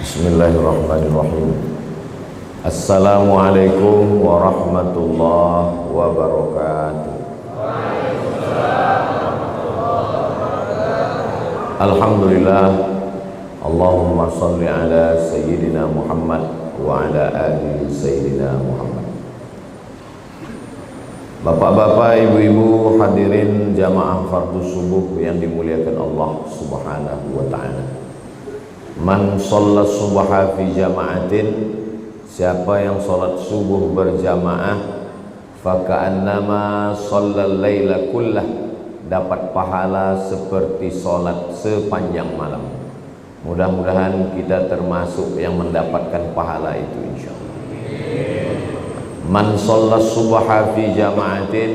Bismillahirrahmanirrahim. Assalamualaikum warahmatullahi wabarakatuh. Alhamdulillah. Allahumma salli ala Sayyidina Muhammad wa ala ali Sayyidina Muhammad. Bapak-bapak, ibu-ibu, hadirin jamaah fardhu subuh yang dimuliakan Allah Subhanahu wa ta'ala. Man shalla subha fi jama'atin, siapa yang salat subuh berjamaah, faka'annama shallal laila kullah, dapat pahala seperti salat sepanjang malam. Mudah-mudahan kita termasuk yang mendapatkan pahala itu insyaallah. Man shalla subha fi jama'atin,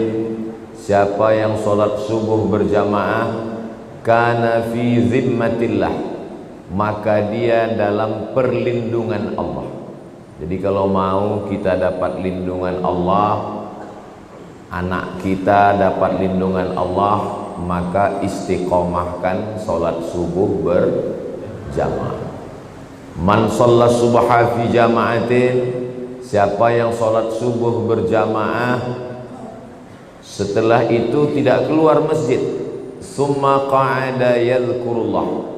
siapa yang salat subuh berjamaah, kana fi zimmatillah, maka dia dalam perlindungan Allah. Jadi kalau mau kita dapat lindungan Allah, anak kita dapat lindungan Allah, maka istiqomahkan salat subuh berjamaah. Man shalla subha fi jama'atin, siapa yang salat subuh berjamaah setelah itu tidak keluar masjid, summa qa'ada yadhkurullah,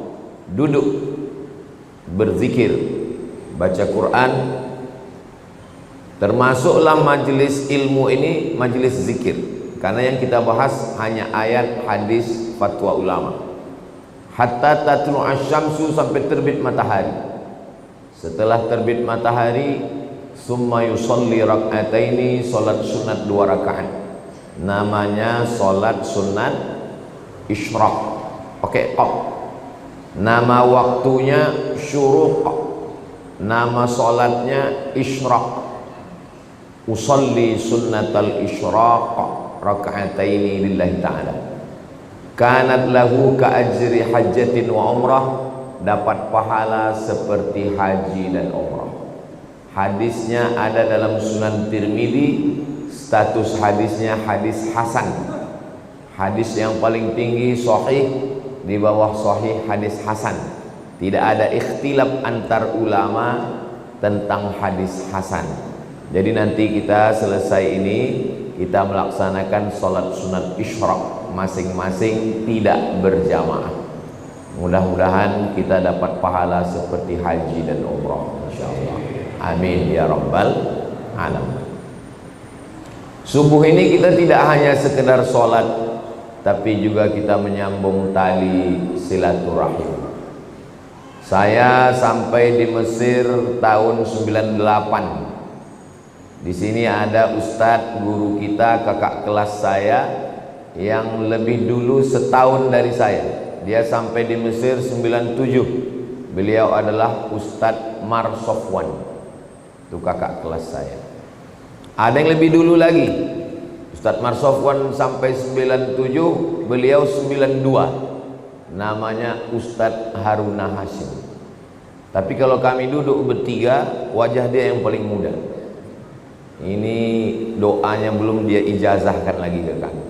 duduk berzikir, baca Quran, termasuklah majelis ilmu ini majelis zikir, karena yang kita bahas hanya ayat, hadis, fatwa ulama. Hatta tatlu asyamsu, sampai terbit matahari. Setelah terbit matahari, summa yusalli rak'ataini, salat sunat 2 rakaat, namanya salat sunat isyraq, pakai qaf. Nama waktunya syuruq, nama salatnya isyraq. Usalli sunnatal isyraq raka'ataini lillahi ta'ala, kanat lahu ka ajri hajjatin wa umrah, dapat pahala seperti haji dan umrah. Hadisnya ada dalam Sunan Tirmidzi, status hadisnya hadis hasan, hadis yang paling tinggi sahih, di bawah sahih hadis hasan. Tidak ada ikhtilaf antar ulama tentang hadis hasan. Jadi nanti kita selesai ini, kita melaksanakan salat sunat isyraq masing-masing, tidak berjamaah. Mudah-mudahan kita dapat pahala seperti haji dan umrah insyaallah. Amin ya rabbal alamin. Subuh ini kita tidak hanya sekedar salat, tapi juga kita menyambung tali silaturahim. Saya sampai di Mesir tahun 98. Di sini ada ustadz guru kita, kakak kelas saya yang lebih dulu setahun dari saya. Dia sampai di Mesir 97. Beliau adalah Ustadz Mar Sofwan. Itu kakak kelas saya. Ada yang lebih dulu lagi. Ustadz Mar Sofwan sampai 97, beliau 92. Namanya Ustadz Haruna Hashim. Tapi kalau kami duduk bertiga, wajah dia yang paling muda. Ini doanya belum dia ijazahkan lagi ke kami.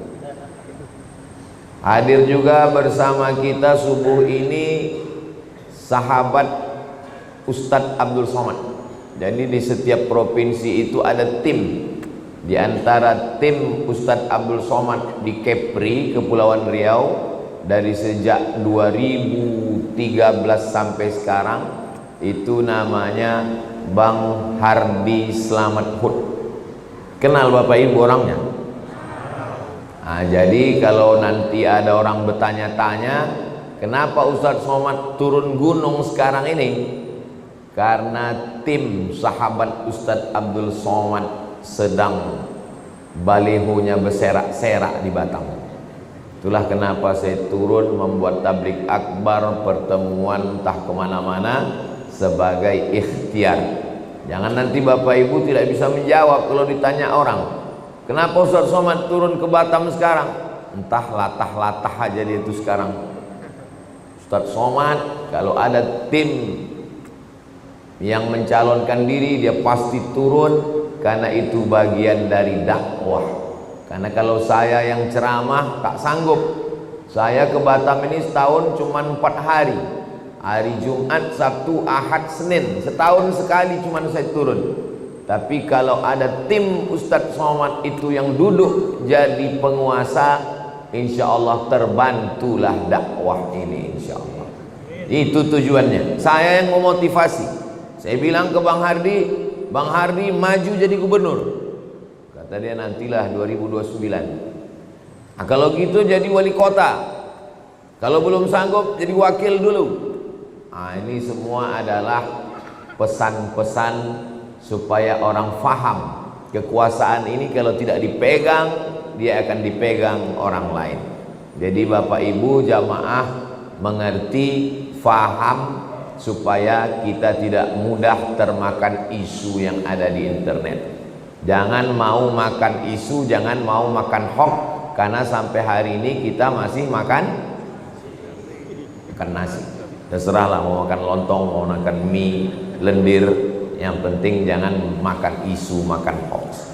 Hadir juga bersama kita subuh ini sahabat Ustadz Abdul Somad. Jadi di setiap provinsi itu ada tim. Di antara tim Ustadz Abdul Somad di Kepri, Kepulauan Riau, dari sejak 2013 sampai sekarang, itu namanya Bang Hardi Slamet Hud. Kenal Bapak Ibu orangnya? Nah, jadi kalau nanti ada orang bertanya-tanya, kenapa Ustadz Somad turun gunung sekarang ini? Karena tim sahabat Ustadz Abdul Somad sedang balihonya berserak-serak di Batam. Itulah kenapa saya turun membuat tablik akbar, pertemuan entah kemana-mana sebagai ikhtiar. Jangan nanti Bapak Ibu tidak bisa menjawab kalau ditanya orang, kenapa Ustadz Somad turun ke Batam sekarang? Entah latah-latah aja dia itu sekarang. Ustadz Somad kalau ada tim yang mencalonkan diri, dia pasti turun, karena itu bagian dari dakwah. Karena kalau saya yang ceramah tak sanggup. Saya ke Batam ini setahun cuma 4 hari. Hari Jumat, Sabtu, Ahad, Senin, setahun sekali cuma saya turun. Tapi kalau ada tim Ustadz Somad itu yang duduk jadi penguasa, insya Allah terbantulah dakwah ini, insya Allah. Itu tujuannya. Saya yang memotivasi. Saya bilang ke Bang Hardi maju jadi gubernur. Kata dia nantilah 2029. Nah, kalau gitu jadi wali kota. Kalau belum sanggup jadi wakil dulu. Nah, ini semua adalah pesan-pesan supaya orang faham kekuasaan ini kalau tidak dipegang, dia akan dipegang orang lain. Jadi Bapak Ibu jamaah mengerti, faham, supaya kita tidak mudah termakan isu yang ada di internet. Jangan mau makan isu, jangan mau makan hoax, karena sampai hari ini kita masih makan nasi. Terserahlah mau makan lontong, mau makan mie, lendir, yang penting jangan makan isu, makan hoax.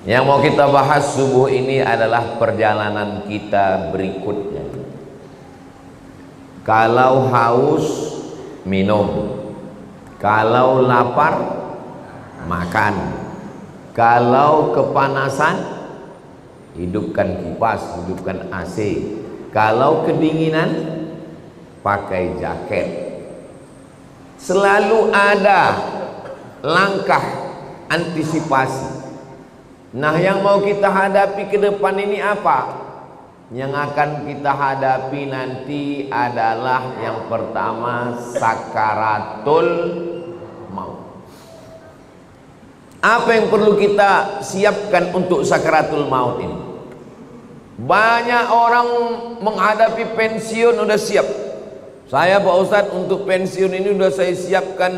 Yang mau kita bahas subuh ini adalah perjalanan kita berikutnya. Kalau haus, minum. Kalau lapar, makan. Kalau kepanasan, hidupkan kipas, hidupkan AC. Kalau kedinginan, pakai jaket. Selalu ada langkah antisipasi. Nah, yang mau kita hadapi ke depan ini apa? Yang akan kita hadapi nanti adalah yang pertama, sakaratul maut. Apa yang perlu kita siapkan untuk sakaratul maut ini? Banyak orang menghadapi pensiun udah siap. Saya Pak Ustadz untuk pensiun ini udah saya siapkan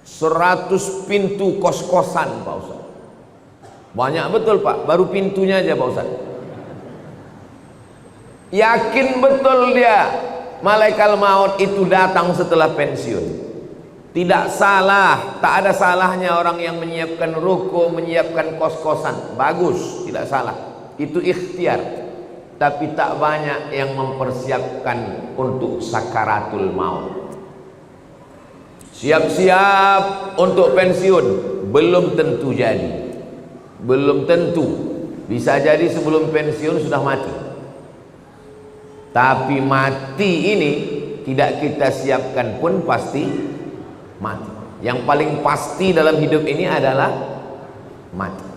100 pintu kos-kosan Pak Ustadz. Banyak betul Pak, baru pintunya aja Pak Ustadz. Yakin betul dia malaikat maut itu datang setelah pensiun. Tidak salah, tak ada salahnya orang yang menyiapkan ruko, menyiapkan kos-kosan. Bagus, tidak salah. Itu ikhtiar. Tapi tak banyak yang mempersiapkan untuk sakaratul maut. Siap-siap untuk pensiun, belum tentu jadi. Belum tentu. Bisa jadi sebelum pensiun sudah mati. Tapi mati ini tidak kita siapkan pun pasti mati. Yang paling pasti dalam hidup ini adalah mati.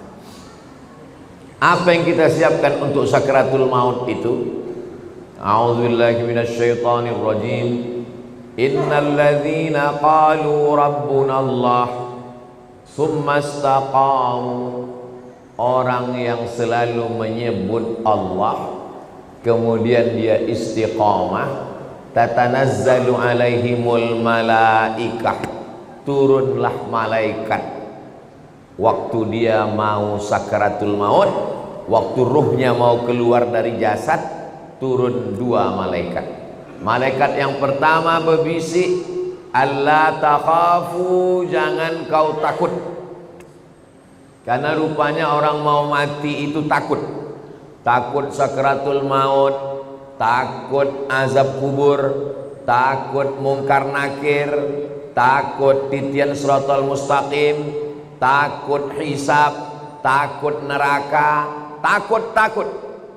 Apa yang kita siapkan untuk sakaratul maut itu? A'udzubillahi minasyaitonir rajim. Innal ladzina qalu rabbuna Allah tsumma istaqamu. Orang yang selalu menyebut Allah kemudian dia istiqamah, tatanazzalu alaihimul malaikah, turunlah malaikat waktu dia mau sakaratul maut, waktu ruhnya mau keluar dari jasad, turun dua malaikat. Malaikat yang pertama berbisik, alla takhafu, jangan kau takut. Karena rupanya orang mau mati itu takut. Takut sakaratul maut, takut azab kubur, takut mungkar nakir, takut titian siratal mustaqim, takut hisab, takut neraka, takut.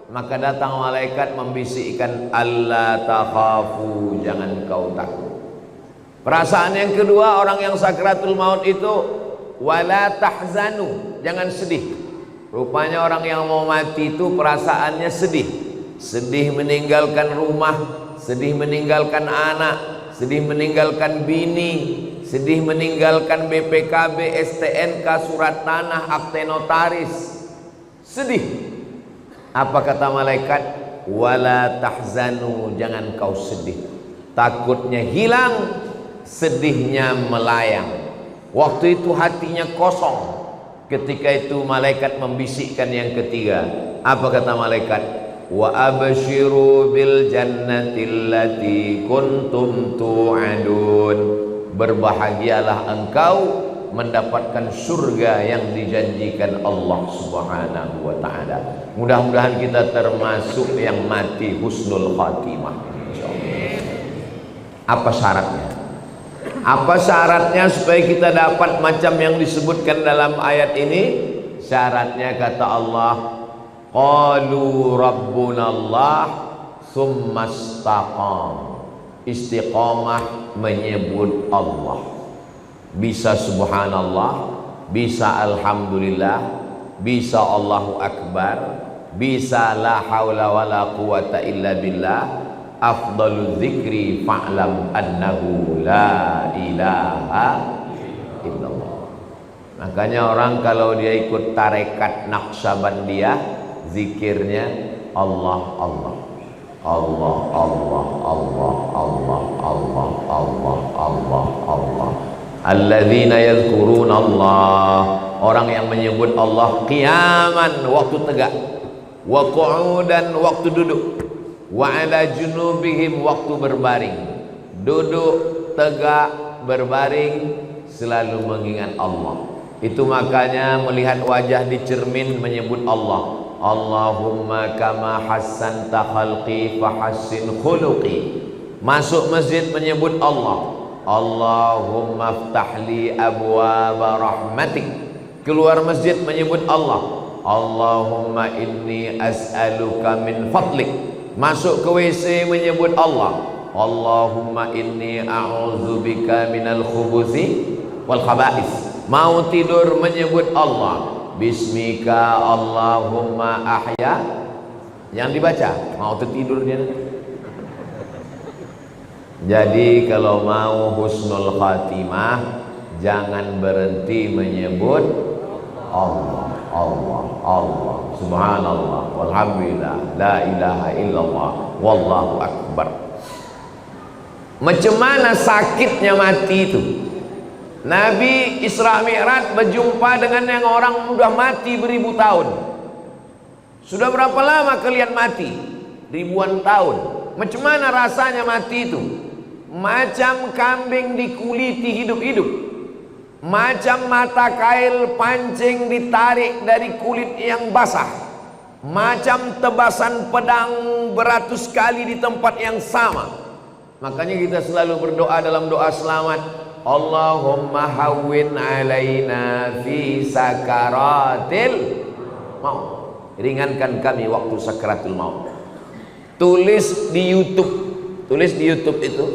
Maka datang malaikat membisikkan, alla takhafu, jangan kau takut. Perasaan yang kedua orang yang sakaratul maut itu, wala tahzanu, jangan sedih. Rupanya orang yang mau mati itu perasaannya sedih. Sedih meninggalkan rumah, sedih meninggalkan anak, sedih meninggalkan bini, sedih meninggalkan BPKB, STNK, surat tanah, akte notaris. Sedih. Apa kata malaikat? Wala tahzanu, jangan kau sedih. Takutnya hilang, sedihnya melayang. Waktu itu hatinya kosong. Ketika itu malaikat membisikkan yang ketiga. Apa kata malaikat? Wa abshiru bil jannati allati kuntum tu'adun. Berbahagialah engkau mendapatkan surga yang dijanjikan Allah Subhanahu wa taala. Mudah-mudahan kita termasuk yang mati husnul khatimah, insyaallah. Apa syaratnya? Apa syaratnya supaya kita dapat macam yang disebutkan dalam ayat ini? Syaratnya kata Allah, qalu rabbunallah tsumastaqam. Istiqamah menyebut Allah. Bisa subhanallah, bisa alhamdulillah, bisa Allahu akbar, bisa la haula wala quwata illa billah. Afdalul zikri fa'lam annahu la ilaha illallah. Makanya orang kalau dia ikut tarekat Naqsabandiyah, zikirnya Allah Allah Allah Allah Allah Allah Allah Allah Allah Allah. Alladzina yadhkuruna Allah, orang yang menyebut Allah qiyaman, waktu tegak, wa qu'udan, waktu duduk, wa ala junubihim, waktu berbaring. Duduk, tegak, berbaring, selalu mengingat Allah. Itu makanya melihat wajah di cermin menyebut Allah. Allahumma kama hassanta khalqi fahassin khuluqi. Masuk masjid menyebut Allah. Allahumma ftahli abwaba rahmatik. Keluar masjid menyebut Allah. Allahumma inni as'aluka min fadlik. Masuk ke WC menyebut Allah. Allahumma inni a'udzubika minal khubuthi wal khaba'is. Mau tidur menyebut Allah. Bismika Allahumma ahya. Yang dibaca, mau tertidur dia. Jadi kalau mau husnul khatimah, jangan berhenti menyebut Allah, Allah, Allah, subhanallah, walhamdulillah, la ilaha illallah, wallahu akbar. Macam mana sakitnya mati itu? Nabi Isra Mi'raj berjumpa dengan yang orang sudah mati beribu tahun. Sudah berapa lama kalian mati? Ribuan tahun. Macam mana rasanya mati itu? Macam kambing dikuliti hidup-hidup, macam mata kail pancing ditarik dari kulit yang basah, macam tebasan pedang beratus kali di tempat yang sama. Makanya kita selalu berdoa dalam doa selamat, Allahumma hawwin alaina fi sakaratil maut. Ringankan kami waktu sakaratul maut. Tulis di YouTube itu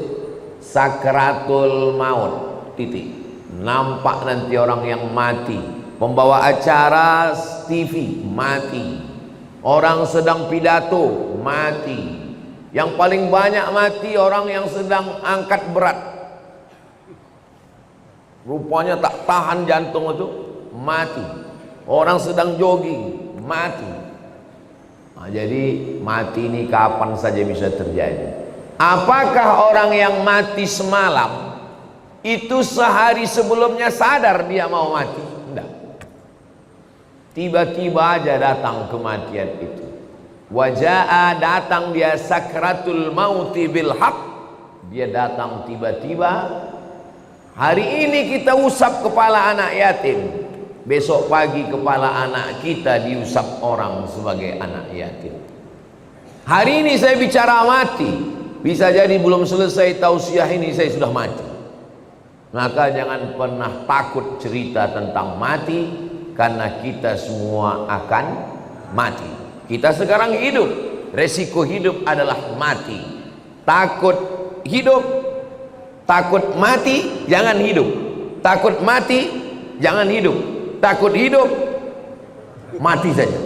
Sakratul Maut titik. Nampak nanti orang yang mati, pembawa acara TV mati, orang sedang pidato mati, yang paling banyak mati orang yang sedang angkat berat, rupanya tak tahan jantung itu mati, orang sedang jogging mati. Nah, jadi mati ini kapan saja bisa terjadi. Apakah orang yang mati semalam itu sehari sebelumnya sadar dia mau mati? Tidak. Tiba-tiba aja datang kematian itu. Wajaa, datang dia sakratul mauti bil haq. Dia datang tiba-tiba. Hari ini kita usap kepala anak yatim, besok pagi kepala anak kita diusap orang sebagai anak yatim. Hari ini saya bicara mati, bisa jadi belum selesai tausiah ini saya sudah mati. Maka jangan pernah takut cerita tentang mati, karena kita semua akan mati. Kita sekarang hidup, resiko hidup adalah mati. Takut hidup, takut mati, jangan hidup. Takut mati, jangan hidup. Takut hidup, mati saja.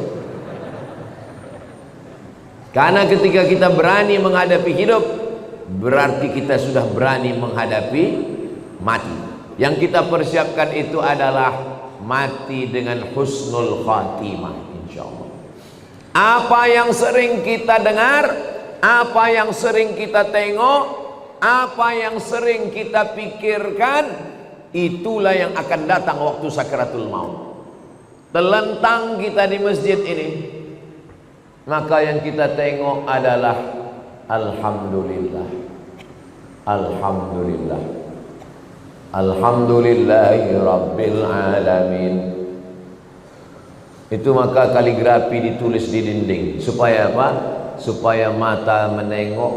Karena ketika kita berani menghadapi hidup, berarti kita sudah berani menghadapi mati. Yang kita persiapkan itu adalah mati dengan husnul khatimah, insyaallah. Apa yang sering kita dengar, apa yang sering kita tengok, apa yang sering kita pikirkan, itulah yang akan datang waktu sakaratul maut. Telentang kita di masjid ini, maka yang kita tengok adalah alhamdulillah, alhamdulillah, alhamdulillahi rabbil alamin. Itu maka kaligrafi ditulis di dinding. Supaya apa? Supaya mata menengok,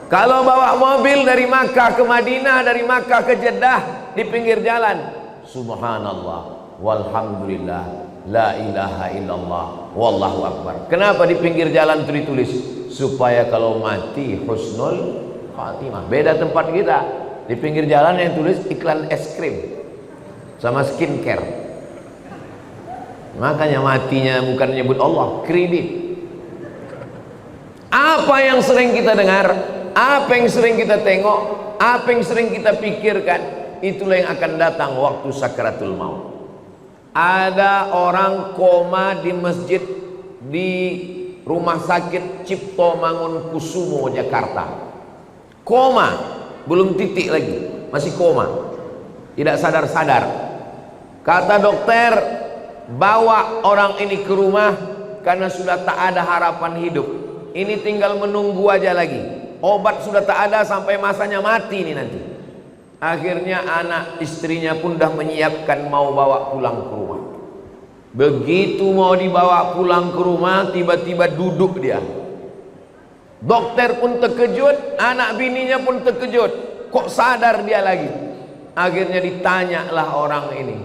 Kalau bawa mobil dari Makkah ke Madinah, dari Makkah ke Jeddah, di pinggir jalan, subhanallah walhamdulillah la ilaha illallah wallahu akbar. Kenapa di pinggir jalan itu ditulis? Supaya kalau mati husnul khatimah. Beda tempat kita, di pinggir jalan yang tulis iklan es krim sama skincare. Makanya matinya bukan nyebut Allah, kredit. Apa yang sering kita dengar, apa yang sering kita tengok, apa yang sering kita pikirkan, itulah yang akan datang waktu sakaratul maut. Ada orang koma di masjid di Rumah Sakit Cipto Mangunkusumo Jakarta. Koma, belum titik lagi, masih koma, tidak sadar-sadar. Kata dokter, bawa orang ini ke rumah karena sudah tak ada harapan hidup. Ini tinggal menunggu aja lagi. Obat sudah tak ada sampai masanya mati ini nanti. Akhirnya anak istrinya pun dah menyiapkan mau bawa pulang ke rumah. Begitu mau dibawa pulang ke rumah, tiba-tiba duduk dia. Dokter pun terkejut, anak bininya pun terkejut. Kok sadar dia lagi? Akhirnya ditanyalah orang ini,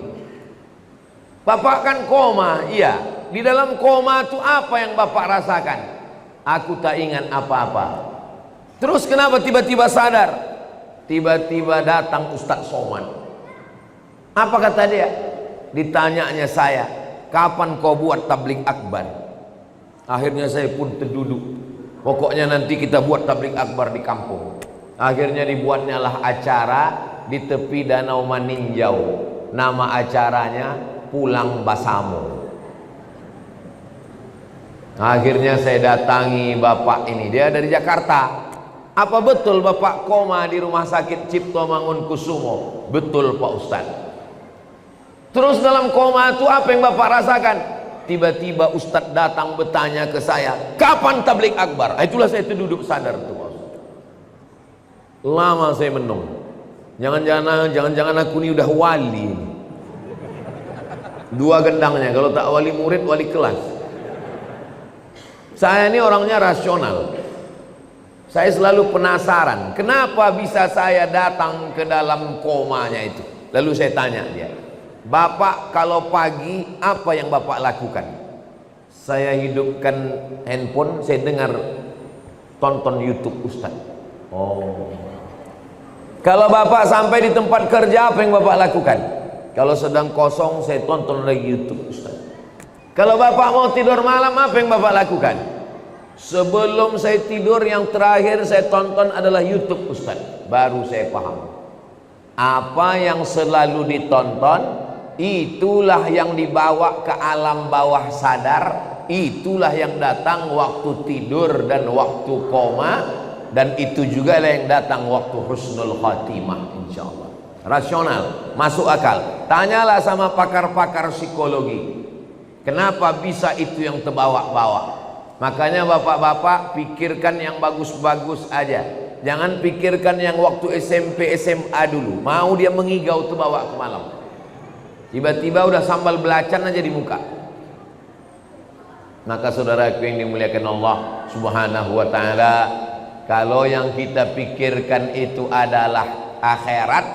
"Bapak kan koma?" "Iya." "Di dalam koma itu apa yang Bapak rasakan?" "Aku tak ingat apa-apa." "Terus kenapa tiba-tiba sadar?" Tiba-tiba datang Ustadz Somad. Apa kata dia? Ditanyanya saya, "Kapan kau buat tabligh akbar?" Akhirnya saya pun terduduk. Pokoknya nanti kita buat tabligh akbar di kampung. Akhirnya dibuatnya lah acara di tepi Danau Maninjau. Nama acaranya Pulang Basamo. Akhirnya saya datangi bapak ini, dia dari Jakarta. "Apa betul Bapak koma di Rumah Sakit Cipto Mangunkusumo?" "Betul Pak Ustaz." "Terus dalam koma itu apa yang Bapak rasakan?" Tiba-tiba Ustaz datang bertanya ke saya, "Kapan tabligh akbar?" Itulah saya duduk sadar tuh Pak Ustaz. Lama saya menung. Jangan-jangan aku ini udah wali. Dua gendangnya, kalau tak wali murid, wali kelas. Saya ini orangnya rasional. Saya selalu penasaran, kenapa bisa saya datang ke dalam komanya itu. Lalu saya tanya dia, "Bapak kalau pagi apa yang Bapak lakukan?" Saya hidupkan handphone, saya dengar tonton YouTube Ustaz. "Oh." "Kalau Bapak sampai di tempat kerja apa yang Bapak lakukan?" "Kalau sedang kosong saya tonton lagi YouTube Ustaz." "Kalau Bapak mau tidur malam apa yang Bapak lakukan?" "Sebelum saya tidur yang terakhir saya tonton adalah YouTube Ustaz." Baru saya paham, apa yang selalu ditonton itulah yang dibawa ke alam bawah sadar, itulah yang datang waktu tidur dan waktu koma, dan itu juga lah yang datang waktu husnul khatimah insyaallah. Rasional, masuk akal. Tanyalah sama pakar-pakar psikologi, kenapa bisa itu yang terbawa-bawa. Makanya bapak-bapak pikirkan yang bagus-bagus aja. Jangan pikirkan yang waktu SMP SMA dulu. Mau dia mengigau tuh bawa ke malam. Tiba-tiba udah sambal belacan aja di muka. Maka saudaraku yang dimuliakan Allah Subhanahu wa taala, kalau yang kita pikirkan itu adalah akhirat,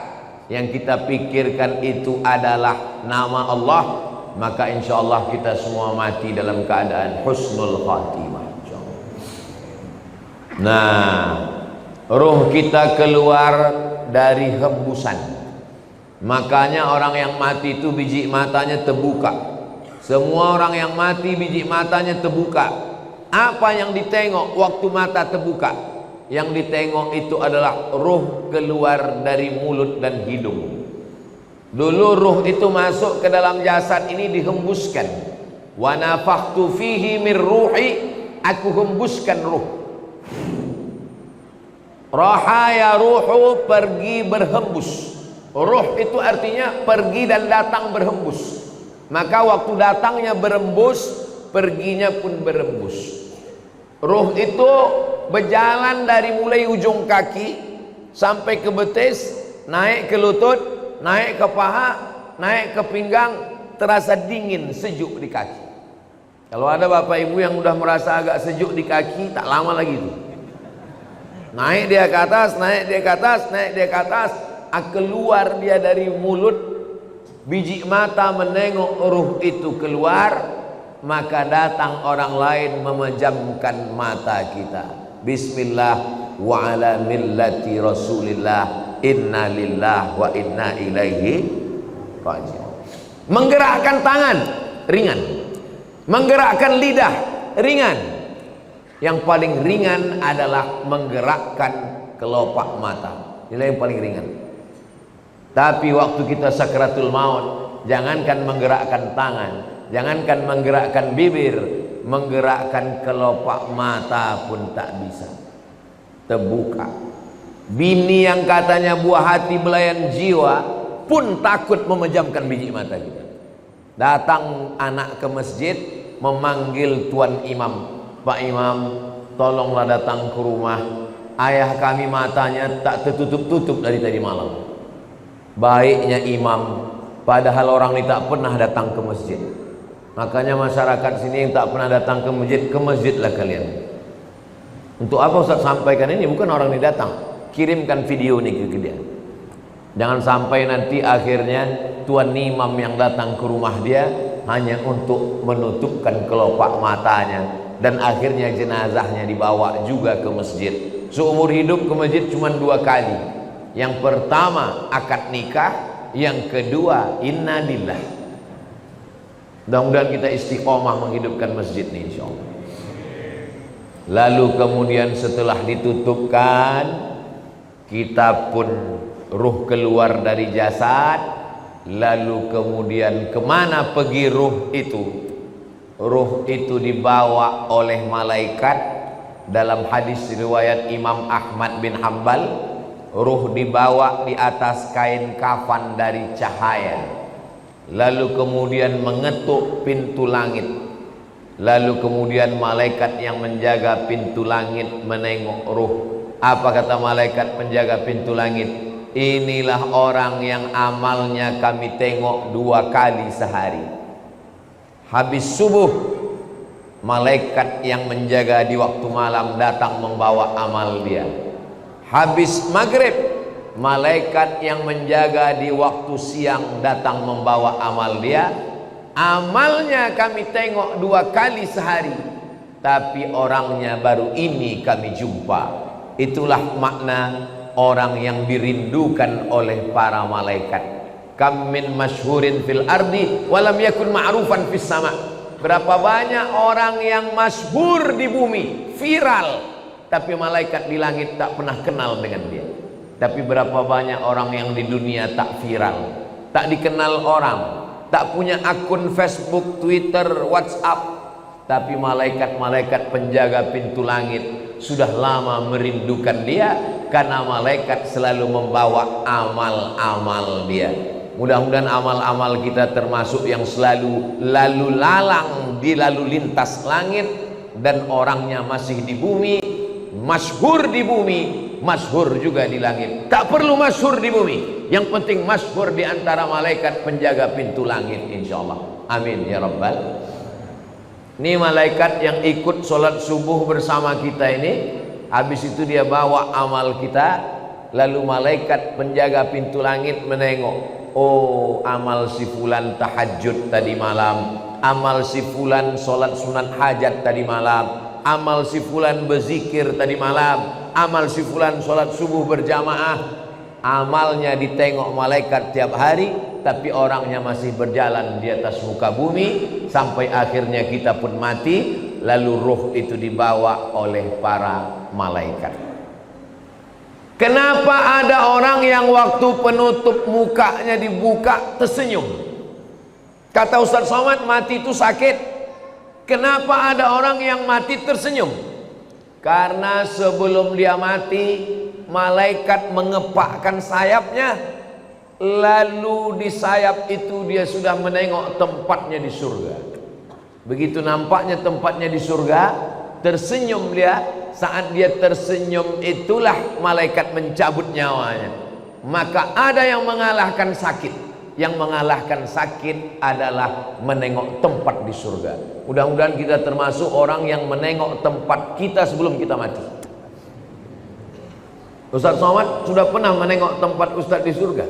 yang kita pikirkan itu adalah nama Allah, maka insya Allah kita semua mati dalam keadaan husnul khatimah. Nah, ruh kita keluar dari hembusan. Makanya orang yang mati itu biji matanya terbuka. Semua orang yang mati biji matanya terbuka. Apa yang ditengok waktu mata terbuka? Yang ditengok itu adalah ruh keluar dari mulut dan hidung. Dulu ruh itu masuk ke dalam jasad ini dihembuskan. Wa nafakhtu fihi min ruhi, aku hembuskan ruh. Raha ya ruhu, pergi berhembus. Ruh itu artinya pergi dan datang berhembus. Maka waktu datangnya berembus, perginya pun berembus. Ruh itu berjalan dari mulai ujung kaki sampai ke betis, naik ke lutut, naik ke paha, naik ke pinggang, terasa dingin, sejuk di kaki. Kalau ada bapak ibu yang udah merasa agak sejuk di kaki, tak lama lagi itu. Naik dia ke atas, naik dia ke atas, naik dia ke atas. Keluar dia dari mulut, biji mata menengok ruh itu keluar, maka datang orang lain memejamkan mata kita. Bismillah wa ala millati Rasulillah, inna lillah wa inna ilaihi raji'un. Menggerakkan tangan ringan, menggerakkan lidah ringan. Yang paling ringan adalah menggerakkan kelopak mata. Inilah yang paling ringan. Tapi waktu kita sakratul maut, jangankan menggerakkan tangan, jangankan menggerakkan bibir, menggerakkan kelopak mata pun tak bisa. Terbuka. Bini yang katanya buah hati belayan jiwa pun takut memejamkan biji mata kita. Datang anak ke masjid memanggil tuan imam, Pak Imam, tolonglah datang ke rumah. Ayah kami matanya tak tertutup-tutup dari tadi malam. Baiknya imam, padahal orang ini tak pernah datang ke masjid. Makanya masyarakat sini yang tak pernah datang ke masjidlah kalian. Untuk apa Ustaz sampaikan ini? Bukan orang ini datang, kirimkan video ini ke dia. Jangan sampai nanti akhirnya tuan imam yang datang ke rumah dia hanya untuk menutupkan kelopak matanya, dan akhirnya jenazahnya dibawa juga ke masjid. Seumur hidup ke masjid cuma 2 kali. Yang pertama akad nikah, yang kedua inna lillah. Mudah-mudahan kita istiqomah menghidupkan masjid ini insyaallah. Lalu kemudian setelah ditutupkan, kita pun ruh keluar dari jasad. Lalu kemudian kemana pergi ruh itu? Ruh itu dibawa oleh malaikat. Dalam hadis riwayat Imam Ahmad bin Hanbal, ruh dibawa di atas kain kafan dari cahaya, lalu kemudian mengetuk pintu langit. Lalu kemudian malaikat yang menjaga pintu langit menengok ruh. Apa kata malaikat penjaga pintu langit? Inilah orang yang amalnya kami tengok 2 kali sehari. Habis subuh, malaikat yang menjaga di waktu malam datang membawa amal dia. Habis maghrib, malaikat yang menjaga di waktu siang datang membawa amal dia. Amalnya kami tengok 2 kali sehari, tapi orangnya baru ini kami jumpa. Itulah makna orang yang dirindukan oleh para malaikat. Kam min masyhurin fil ardi walam yakun ma'rufan fis sama. Berapa banyak orang yang masyhur di bumi, viral, tapi malaikat di langit tak pernah kenal dengan dia. Tapi berapa banyak orang yang di dunia tak viral, tak dikenal orang, tak punya akun Facebook, Twitter, WhatsApp, tapi malaikat-malaikat penjaga pintu langit sudah lama merindukan dia, karena malaikat selalu membawa amal-amal dia. Mudah-mudahan amal-amal kita termasuk yang selalu lalu lalang di lalu lintas langit, dan orangnya masih di bumi, masyhur di bumi, masyhur juga di langit. Tak perlu masyhur di bumi, yang penting masyhur di antara malaikat penjaga pintu langit insyaallah. Amin ya rabbal. Ini malaikat yang ikut sholat subuh bersama kita ini, habis itu dia bawa amal kita. Lalu malaikat penjaga pintu langit menengok, oh amal si fulan tahajud tadi malam, amal si fulan sholat sunat hajat tadi malam, amal si fulan berzikir tadi malam, amal si fulan sholat subuh berjamaah. Amalnya ditengok malaikat tiap hari, tapi orangnya masih berjalan di atas muka bumi sampai akhirnya kita pun mati. Lalu ruh itu dibawa oleh para malaikat. Kenapa ada orang yang waktu penutup mukanya dibuka tersenyum? Kata Ustaz Somad, mati itu sakit. Kenapa ada orang yang mati tersenyum? Karena sebelum dia mati, malaikat mengepakkan sayapnya, lalu di sayap itu dia sudah menengok tempatnya di surga. Begitu nampaknya tempatnya di surga, tersenyum dia. Saat dia tersenyum itulah malaikat mencabut nyawanya. Maka ada yang mengalahkan sakit. Yang mengalahkan sakit adalah menengok tempat di surga. Mudah-mudahan kita termasuk orang yang menengok tempat kita sebelum kita mati. Ustaz Somad sudah pernah menengok tempat Ustaz di surga?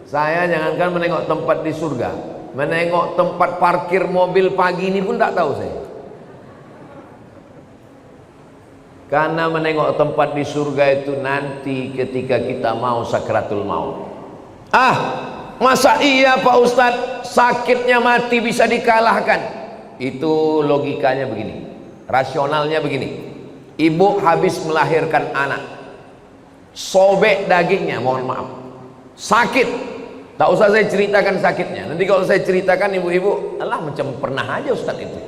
Saya jangankan menengok tempat di surga, menengok tempat parkir mobil pagi ini pun tak tahu saya. Karena menengok tempat di surga itu nanti ketika kita mau sakratul maut. Masa iya Pak Ustadz sakitnya mati bisa dikalahkan? Itu logikanya begini, rasionalnya begini. Ibu habis melahirkan anak, sobek dagingnya, mohon maaf, sakit. Tak usah saya ceritakan sakitnya. Nanti kalau saya ceritakan ibu-ibu, alah macam pernah aja Ustadz itu.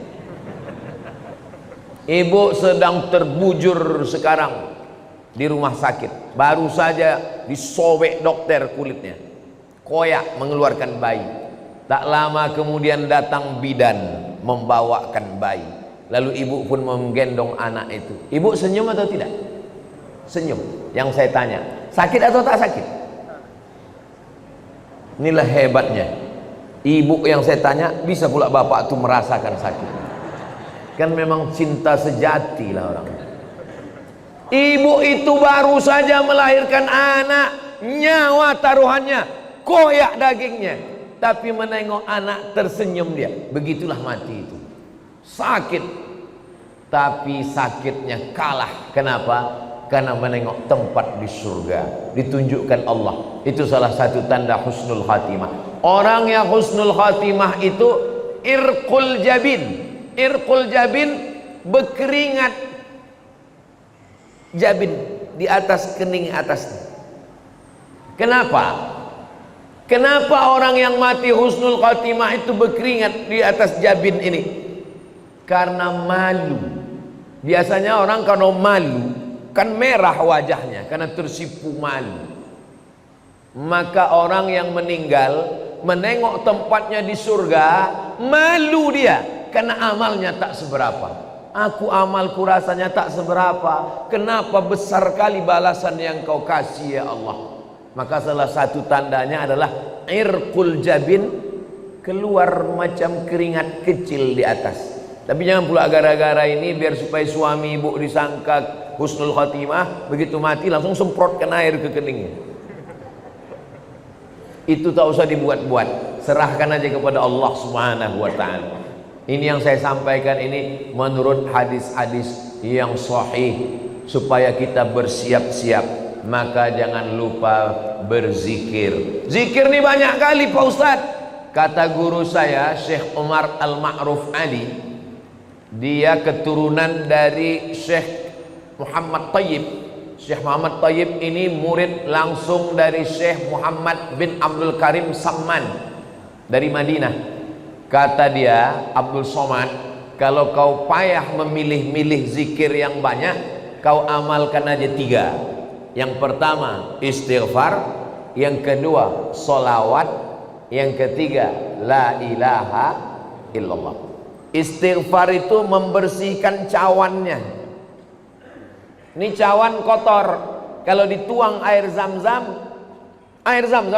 Ibu sedang terbujur sekarang di rumah sakit, baru saja disobek dokter kulitnya, koyak mengeluarkan bayi. Tak lama kemudian datang bidan membawakan bayi, lalu ibu pun menggendong anak itu. Ibu senyum atau tidak? Senyum. Yang saya tanya, sakit atau tak sakit? Inilah hebatnya ibu yang saya tanya, bisa pula bapak itu merasakan sakit. Kan memang cinta sejati lah orang. Ibu itu baru saja melahirkan anak, nyawa taruhannya, koyak dagingnya, tapi menengok anak tersenyum dia. Begitulah mati itu, sakit, tapi sakitnya kalah. Kenapa? Karena menengok tempat di surga, ditunjukkan Allah. Itu salah satu tanda husnul khatimah. Orang yang husnul khatimah itu irqul jabin. Irqul jabin, berkeringat jabin di atas kening atasnya. Kenapa? Kenapa orang yang mati husnul khatimah itu berkeringat di atas jabin ini? Karena malu. Biasanya orang kalau malu kan merah wajahnya karena tersipu malu. Maka orang yang meninggal menengok tempatnya di surga, malu dia karena amalnya tak seberapa. Aku amalku rasanya tak seberapa, kenapa besar kali balasan yang kau kasih ya Allah. Maka salah satu tandanya adalah irqul jabin, keluar macam keringat kecil di atas. Tapi jangan pula gara-gara ini biar supaya suami ibu disangka husnul khatimah, begitu mati langsung semprotkan air ke keningnya. Itu tak usah dibuat-buat, serahkan aja kepada Allah Subhanahu wa ta'ala. Ini yang saya sampaikan ini menurut hadis-hadis yang sahih, supaya kita bersiap-siap. Maka jangan lupa berzikir. Zikir ini banyak kali Pak Ustadz. Kata guru saya Syekh Umar Al-Ma'ruf Ali, dia keturunan dari Syekh Muhammad Tayyib. Syekh Muhammad Tayyib ini murid langsung dari Syekh Muhammad bin Abdul Karim Samman dari Madinah. Kata dia, Abdul Somad, kalau kau payah memilih-milih zikir yang banyak, kau amalkan aja 3. Yang pertama istighfar, yang kedua solawat, yang ketiga la ilaha illallah. Istighfar itu membersihkan cawannya. Ini cawan kotor, kalau dituang air zam-zam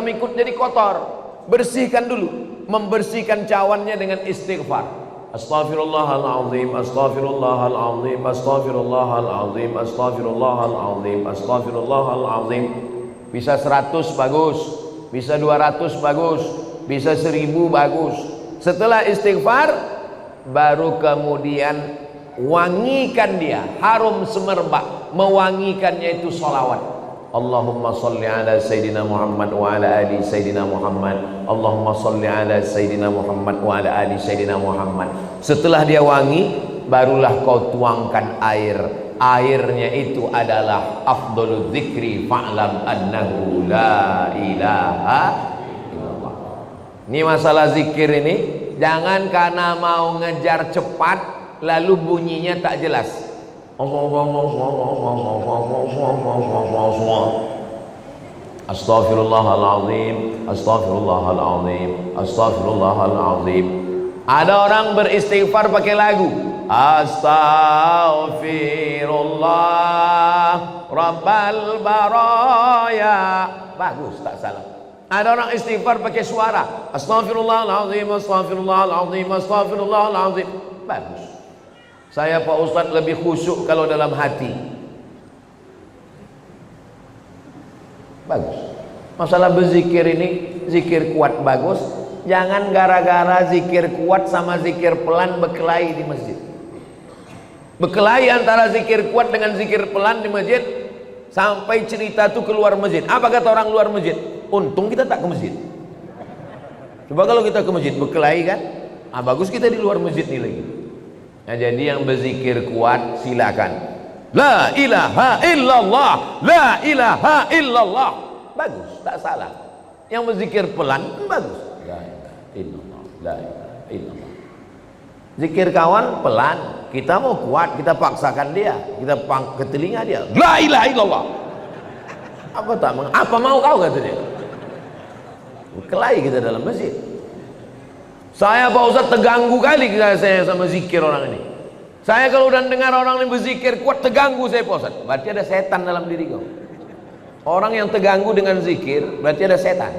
ikut jadi kotor. Bersihkan dulu, membersihkan cawannya dengan istighfar. Astaghfirullahaladzim, astaghfirullahaladzim, astaghfirullahaladzim, astaghfirullahaladzim, astaghfirullahaladzim. Bisa 100 bagus, bisa 200 bagus, bisa 1000 bagus. Setelah istighfar, baru kemudian wangikan dia, harum semerbak. Mewangikannya itu sholawat. Allahumma salli ala Sayyidina Muhammad wa ala ali Sayyidina Muhammad. Allahumma salli ala Sayyidina Muhammad wa ala ali Sayyidina Muhammad. Setelah dia wangi, barulah kau tuangkan air. Airnya itu adalah afdhalul dzikri fa'lam annahu la ilaha illallah. Ini masalah zikir ini, jangan karena mau ngejar cepat lalu bunyinya tak jelas. Astaghfirullahaladzim, astaghfirullahaladzim, astaghfirullahaladzim. Ada orang beristighfar pakai lagu. Astaghfirullah Rabbal baraya. Bagus, tak salah. Ada orang istighfar pakai suara. Astaghfirullahaladzim, astaghfirullahaladzim, astaghfirullahaladzim. Bagus. Saya Pak Ustadz lebih khusyuk kalau dalam hati. bagus. Masalah berzikir ini, zikir kuat bagus. Jangan gara-gara zikir kuat sama zikir pelan berkelahi di masjid. Berkelahi antara zikir kuat dengan zikir pelan di masjid, sampai cerita tuh keluar masjid. Apa kata orang luar masjid? Untung kita tak ke masjid. Coba kalau kita ke masjid berkelahi kan, bagus kita di luar masjid nih lagi. Nah, jadi yang berzikir kuat silakan. La ilaha illallah, la ilaha illallah, bagus, tak salah. Yang berzikir pelan bagus. La ilaha illallah, la ilaha illallah. Zikir kawan pelan, kita mau kuat, kita paksakan dia, kita ke telinga dia. La ilaha illallah. Apa mau kau kata dia? Berkelahi kita dalam masjid. Saya Pak Ustaz terganggu kali saya sama zikir orang ini. Saya kalau udah dengar orang ini berzikir kuat terganggu saya Pak Ustaz. Berarti ada setan dalam diri kau. Orang yang terganggu dengan zikir berarti ada setan.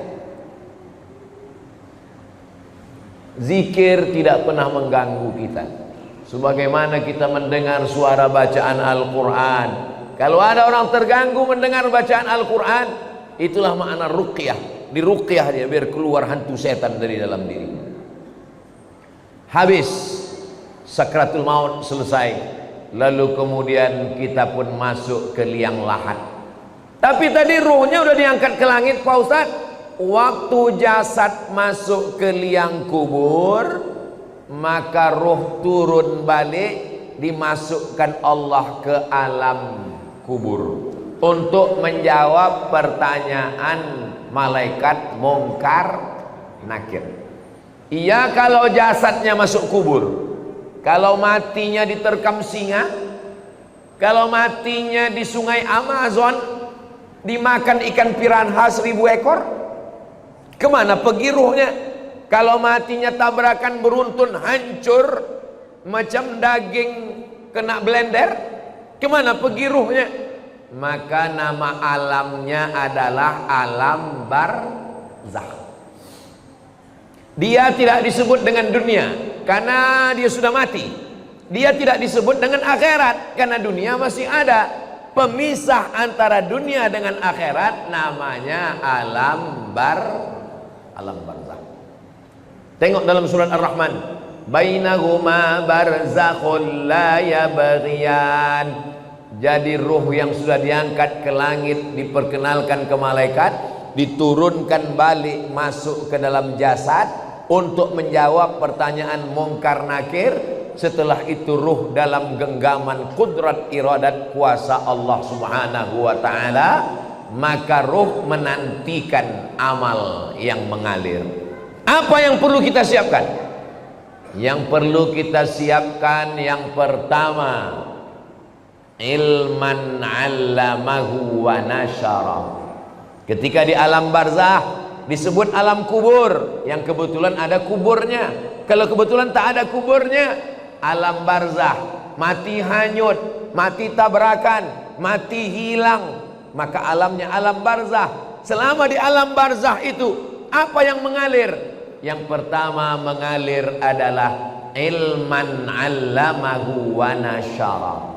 Zikir tidak pernah mengganggu kita. Sebagaimana kita mendengar suara bacaan Al-Quran. Kalau ada orang terganggu mendengar bacaan Al-Quran, itulah makna ruqyah. Diruqyah dia biar keluar hantu setan dari dalam diri. Habis sakratul maut selesai, lalu kemudian kita pun masuk ke liang lahat. Tapi tadi ruhnya udah diangkat ke langit Pak Ustaz. Waktu jasad masuk ke liang kubur, maka ruh turun balik, dimasukkan Allah ke alam kubur untuk menjawab pertanyaan malaikat Munkar Nakir. Iya, kalau jasadnya masuk kubur, kalau matinya diterkam singa, kalau matinya di sungai Amazon dimakan ikan piranha 1000 ekor, kemana pergi ruhnya? Kalau matinya tabrakan beruntun hancur macam daging kena blender, kemana pergi ruhnya? Maka nama alamnya adalah alam barzakh. Dia tidak disebut dengan dunia karena dia sudah mati. Dia tidak disebut dengan akhirat karena dunia masih ada. Pemisah antara dunia dengan akhirat namanya alam barzakh. Tengok dalam surat Ar-Rahman, bainahuma barzakhul la yabghiyan. Jadi ruh yang sudah diangkat ke langit diperkenalkan ke malaikat, diturunkan balik masuk ke dalam jasad untuk menjawab pertanyaan Munkar Nakir. Setelah itu ruh dalam genggaman kudrat iradat kuasa Allah Subhanahu wa ta'ala, maka ruh menantikan amal yang mengalir. Apa yang perlu kita siapkan? Yang perlu kita siapkan yang pertama, ilman 'allamahu wa nasyara. Ketika di alam barzakh disebut alam kubur, yang kebetulan ada kuburnya. Kalau kebetulan tak ada kuburnya, alam barzakh, mati hanyut, mati tabrakan, mati hilang, maka alamnya alam barzakh. Selama di alam barzakh itu apa yang mengalir? Yang pertama mengalir adalah ilman 'allamahu wa nasyara.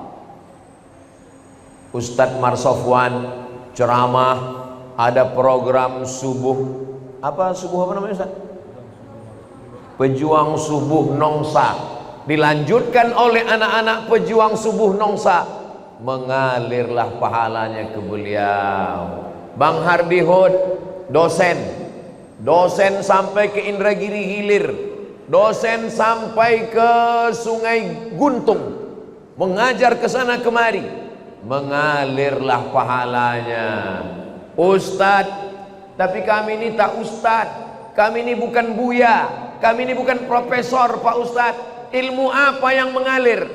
Ustadz Marsofwan ceramah, ada program subuh. Apa subuh apa namanya Ustaz? Pejuang Subuh Nongsa. Dilanjutkan oleh anak-anak pejuang subuh Nongsa. Mengalirlah pahalanya ke beliau. Bang Hardi Hud, dosen sampai ke Indragiri Hilir, dosen sampai ke Sungai Guntung, mengajar ke sana kemari, mengalirlah pahalanya. Ustadz, tapi kami ini tak ustadz, kami ini bukan buya, kami ini bukan profesor Pak Ustadz. Ilmu apa yang mengalir?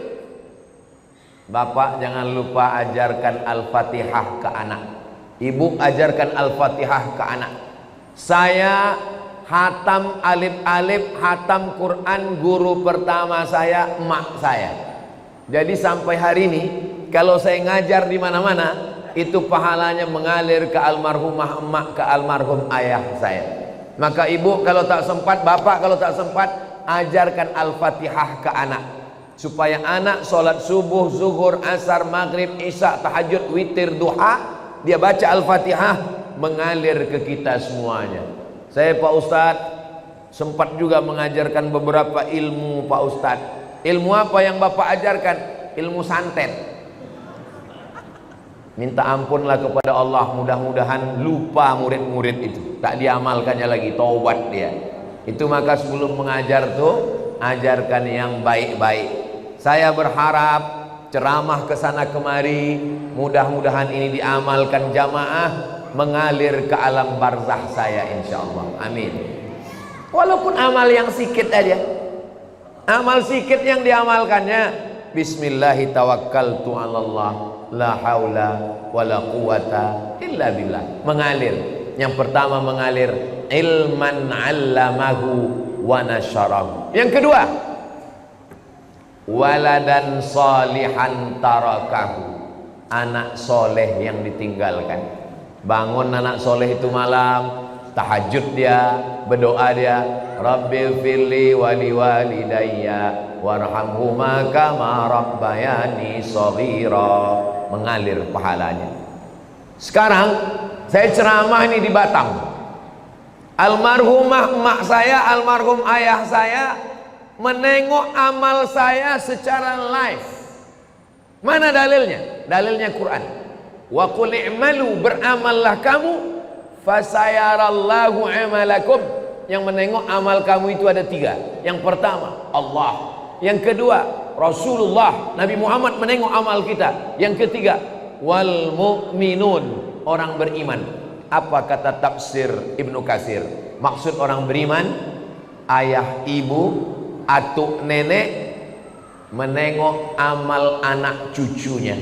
Bapak jangan lupa ajarkan Al-Fatihah ke anak. Ibu ajarkan Al-Fatihah ke anak. Saya hatam alif-alif, hatam Quran, guru pertama saya emak saya. Jadi sampai hari ini kalau saya ngajar di mana-mana, itu pahalanya mengalir ke almarhumah emak, ke almarhum ayah saya. Maka ibu kalau tak sempat, bapak kalau tak sempat, ajarkan Al-Fatihah ke anak, supaya anak sholat subuh, zuhur, asar, maghrib, isya, tahajud, witir, duha, dia baca Al-Fatihah, mengalir ke kita semuanya. Saya Pak Ustadz sempat juga mengajarkan beberapa ilmu Pak Ustadz. Ilmu apa yang Bapak ajarkan? Ilmu santet. Minta ampunlah kepada Allah, mudah-mudahan lupa murid-murid itu, tak diamalkannya lagi, taubat dia. Itu maka sebelum mengajar tuh ajarkan yang baik-baik. Saya berharap ceramah ke sana kemari, mudah-mudahan ini diamalkan jamaah, mengalir ke alam barzah saya insyaallah. Amin. Walaupun amal yang sikit aja, amal sikit yang diamalkannya, bismillahi tawakkaltu 'alallah la haula wala quwata illa billah. Mengalir. Yang pertama mengalir ilman 'allamahu wa nasyarahu. Yang kedua, waladan salihan tarakahu. Anak soleh yang ditinggalkan. Bangun anak soleh itu malam, tahajud dia, berdoa dia, Rabbil firli wali walidayya warhamhuma kama rabbayani shaghira. Mengalir pahalanya. Sekarang saya ceramah ini di Batam. Almarhumah emak saya, almarhum ayah saya menengok amal saya secara live. Mana dalilnya? Dalilnya Quran. Wa qul i'malu, beramallah kamu, fasayarallahu amalakum. Yang menengok amal kamu itu ada 3. Yang pertama Allah, yang kedua Rasulullah Nabi Muhammad menengok amal kita, yang ketiga wal mu'minun, orang beriman. Apa kata tafsir Ibnu Katsir? Maksud orang beriman, ayah, ibu, atuk, nenek menengok amal anak cucunya.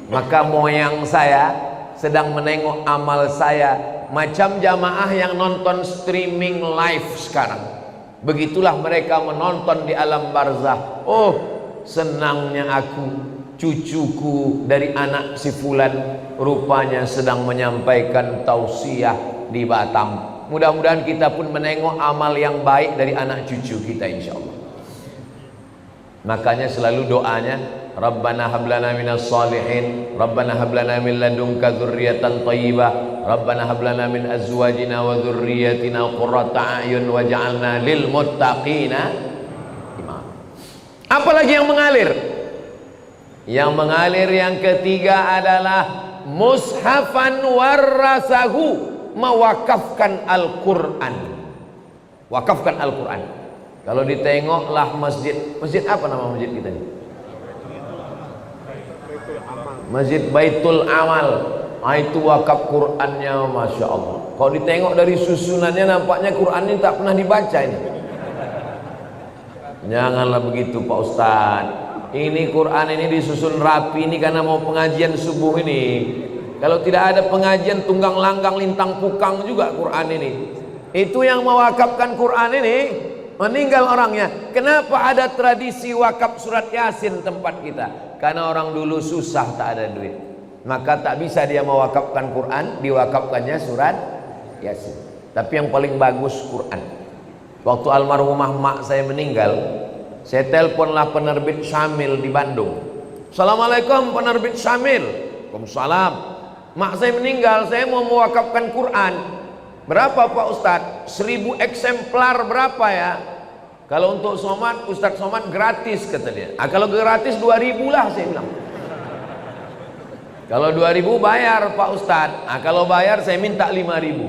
Maka moyang saya sedang menengok amal saya, macam jamaah yang nonton streaming live sekarang. Begitulah mereka menonton di alam barzah. Oh, senangnya aku, cucuku dari anak si fulan rupanya sedang menyampaikan tausiah di Batam. Mudah-mudahan kita pun menengok amal yang baik dari anak cucu kita insyaallah. Makanya selalu doanya, Rabbana hablana minas salihin, Rabbana hablana min ladunka dzurriyyatan thayyibah, Rabbana hablana min azwajina wa dzurriyyatina qurrata a'yun waj'alna lil muttaqina imama. Apalagi yang mengalir? Yang mengalir yang ketiga adalah mushafan warasahu, mewakafkan Al-Quran. Wakafkan Al-Quran. Kalau ditengoklah masjid, masjid apa nama masjid kita ini? Masjid Baitul Amal. Itu wakaf Qurannya, Masya Allah. Kalau ditengok dari susunannya nampaknya Quran ini tak pernah dibaca ini. Janganlah begitu Pak Ustadz. Ini Quran ini disusun rapi ini karena mau pengajian subuh ini. Kalau tidak ada pengajian tunggang langgang lintang pukang juga Quran ini. Itu yang mewakafkan Quran ini meninggal orangnya. Kenapa ada tradisi wakaf surat Yasin tempat kita? Karena orang dulu susah, tak ada duit, maka tak bisa dia mewakafkan Quran, diwakafkannya surat Yasin. Tapi yang paling bagus Quran. Waktu almarhumah mak saya meninggal, saya teleponlah penerbit Syamil di Bandung. Assalamualaikum penerbit Syamil. Waalaikumsalam. Mak saya meninggal, saya mau mewakafkan Quran. Berapa Pak Ustadz? 1000 eksemplar berapa ya? Kalau untuk Somad, Ustadz Somad gratis kata dia. Kalau gratis 2000 lah saya bilang. Kalau 2000 bayar Pak Ustadz. Kalau bayar saya minta 5000.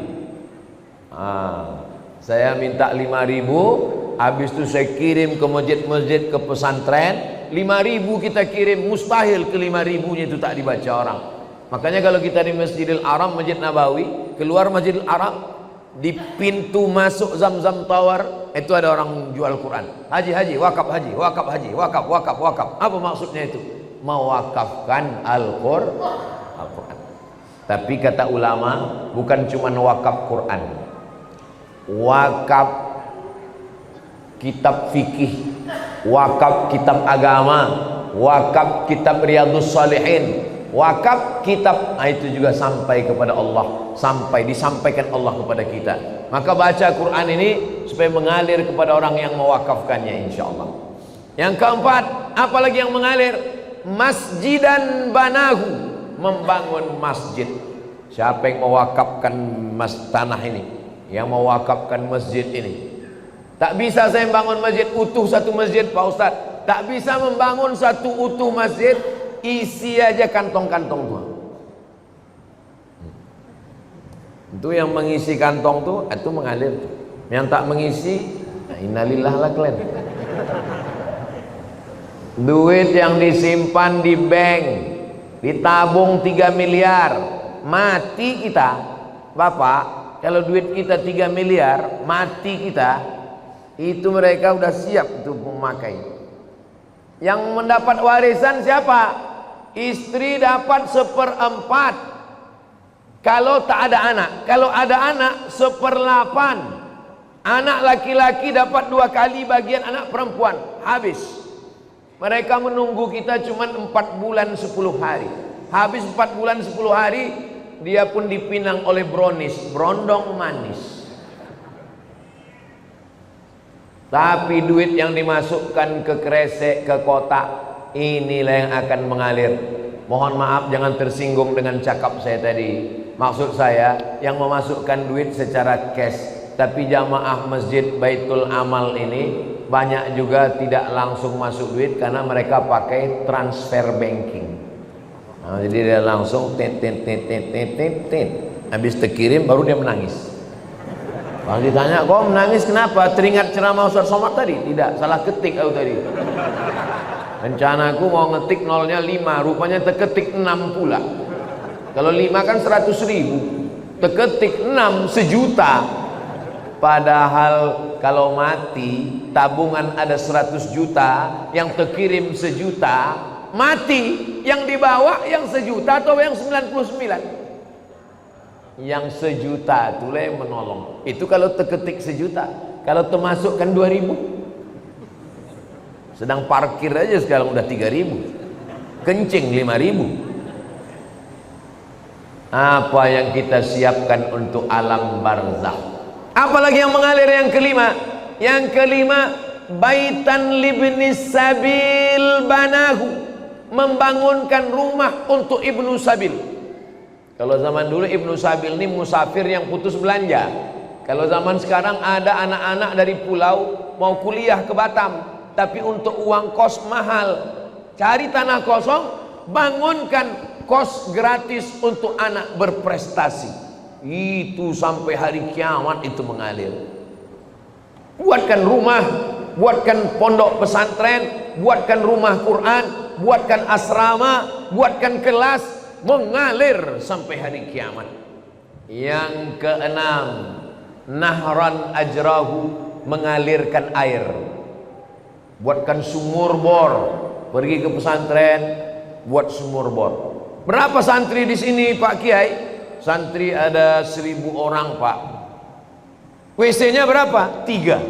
Saya minta 5000. Habis itu saya kirim ke masjid-masjid, ke pesantren. 5000 kita kirim, mustahil ke 5000-nya itu tak dibaca orang. Makanya kalau kita di Masjidil Haram, Masjid Nabawi, keluar Masjidil Haram, di pintu masuk Zamzam Tower itu ada orang jual Quran. Haji, wakaf haji, wakaf haji, wakaf, wakaf, wakaf. Apa maksudnya itu? Mewakafkan Al-Quran. Tapi kata ulama, bukan cuma wakaf Quran, wakaf kitab fikih, wakaf kitab agama, wakaf kitab Riyadhus Shalihin, wakaf kitab, itu juga sampai kepada Allah, sampai disampaikan Allah kepada kita. Maka baca Quran ini supaya mengalir kepada orang yang mewakafkannya insyaallah. Yang keempat, apalagi yang mengalir? Masjidan banahu, membangun masjid. Siapa yang mewakafkan tanah ini, yang mewakafkan masjid ini? Tak bisa saya membangun masjid utuh satu masjid, Pak Ustadz. Tak bisa membangun satu utuh masjid, isi aja kantong-kantong tua. Itu yang mengisi kantong tuh, itu mengalir tuh. Yang tak mengisi, nah, innalillah lah kalian. Duit yang disimpan di bank, ditabung 3 miliar, mati kita, Bapak. Kalau duit kita 3 miliar, mati kita, itu mereka udah siap untuk memakai. Yang mendapat warisan siapa? Istri dapat 1/4 kalau tak ada anak. Kalau ada anak 1/8. Anak laki-laki dapat 2 kali bagian anak perempuan. Habis. Mereka menunggu kita cuma 4 bulan 10 hari. Habis 4 bulan 10 hari, dia pun dipinang oleh brownies, berondong manis. Tapi duit yang dimasukkan ke kresek, ke kotak, inilah yang akan mengalir. Mohon maaf jangan tersinggung dengan cakap saya tadi. Maksud saya yang memasukkan duit secara cash. Tapi jamaah masjid Baitul Amal ini banyak juga tidak langsung masuk duit karena mereka pakai transfer banking. Nah, jadi dia langsung tit. Habis terkirim baru dia menangis. Kalau ditanya, kok menangis kenapa? Teringat ceramah Ustaz Somad tadi? Tidak, salah ketik aku tadi. Rencanaku mau ngetik nolnya 5, rupanya terketik 6 pula. Kalau 5 kan 100.000, terketik 6 1.000.000. Padahal kalau mati tabungan ada 100 juta, yang terkirim 1 juta, mati yang dibawa yang 1 juta atau yang 99? Yang 1 juta itulah yang menolong. Itu kalau terketik 1 juta. Kalau termasukkan 2.000, sedang parkir aja sekarang udah 3.000, kencing 5.000. Apa yang kita siapkan untuk alam barzakh? Apalagi yang mengalir yang kelima? Yang kelima, baitan libnis sabil banahu, membangunkan rumah untuk ibnu sabil. Kalau zaman dulu ibnu sabil ini musafir yang putus belanja. Kalau zaman sekarang ada anak-anak dari pulau mau kuliah ke Batam, tapi untuk uang kos mahal. Cari tanah kosong, bangunkan kos gratis untuk anak berprestasi. Itu sampai hari kiamat itu mengalir. Buatkan rumah, buatkan pondok pesantren, buatkan rumah Quran, buatkan asrama, buatkan kelas, mengalir sampai hari kiamat. Yang keenam, nahran ajrahu, mengalirkan air. Buatkan sumur bor, pergi ke pesantren, buat sumur bor. Berapa santri di sini Pak Kiai? Santri ada 1.000 orang Pak. WC-nya berapa? 3.